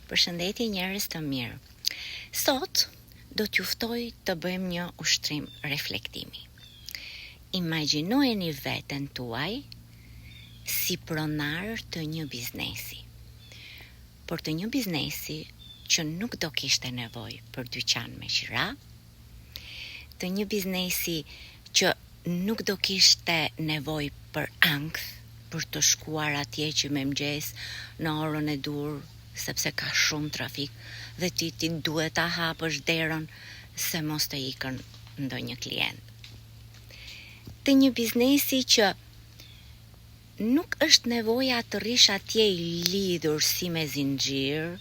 Përshëndetje njerëz të mirë. Sot do t'ju ftoj të bëjmë një ushtrim reflektimi. Imagjinojeni veten tuaj si pronar të një biznesi. Por të një biznesi që nuk do kishte nevojë për dyqan me qira, të një biznesi që nuk do kishte nevojë për ankth, për të shkuar atje që me mëngjes në orën e dur, sepse ka shumë trafik dhe ti duhet ta hapësh derën se mos të ikën ndonjë klient. Të një biznesi që nuk është nevoja të rish atje i lidhur si me zinxhir,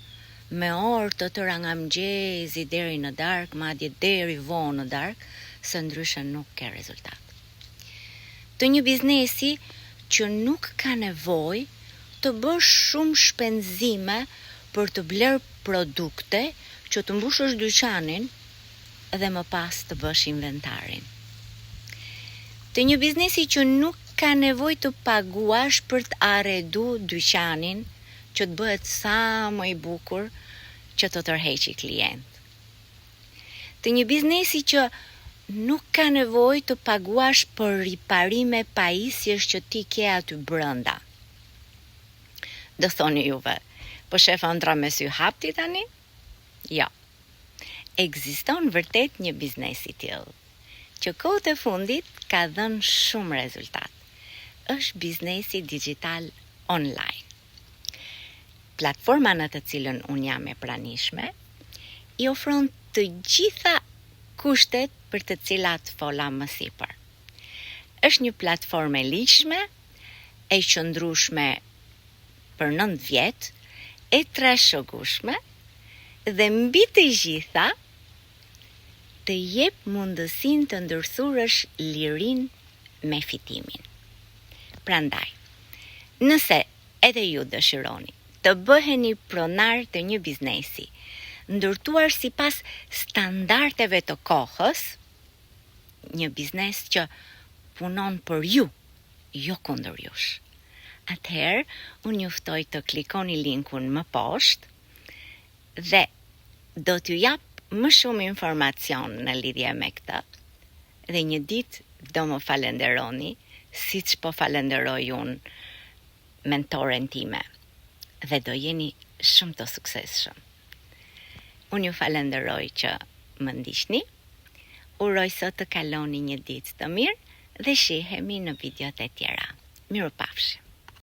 me orë të tëra nga mëngjesi deri në darkë, madje deri vonë në darkë, se ndryshe nuk ke rezultat. Të një biznesi që nuk ka nevojë të bësh shumë shpenzime për të bler produkte që të mbushësh dyqanin dhe më pas të bësh inventarin. Të një biznesi që nuk ka nevojë të paguash për të arredu dyqanin që të bëhet sa më i bukur që të tërheqi klient. Të një biznesi që nuk ka nevojë të paguash për riparime pajisjesh që ti ke aty brenda. Do thoni juve, po shef ëndra me sy hapti tani? Jo. Ekziston vërtet një biznes i tillë, që kohët e fundit ka dhënë shumë rezultat. Është biznesi digital online. Platforma në të cilën unë jam e pranishme, i ofron të gjitha kushtet për të cilat fola më sipër. Është një platformë e ligjshme, e qëndrueshme për 9 vjet, e trashëgueshme dhe mbi të gjitha të jep mundësinë të ndërthurësh lirinë me fitimin. Prandaj, nëse edhe ju dëshironi të bëheni pronar të një biznesi, ndërtuar sipas standardeve të kohës, një biznes që punon për ju, jo kundër jush. Atëherë, unë ju ftoj të klikoni linkun më poshtë dhe do t'ju jap më shumë informacion në lidhje me këtë dhe një ditë do më falenderoni siç po falenderoj unë mentoren time dhe do jeni shumë të suksesshëm. Unë ju falenderoj që më ndiqni, uroj sot të kaloni një ditë të mirë dhe shihemi në videot e tjera. Mirupafshim.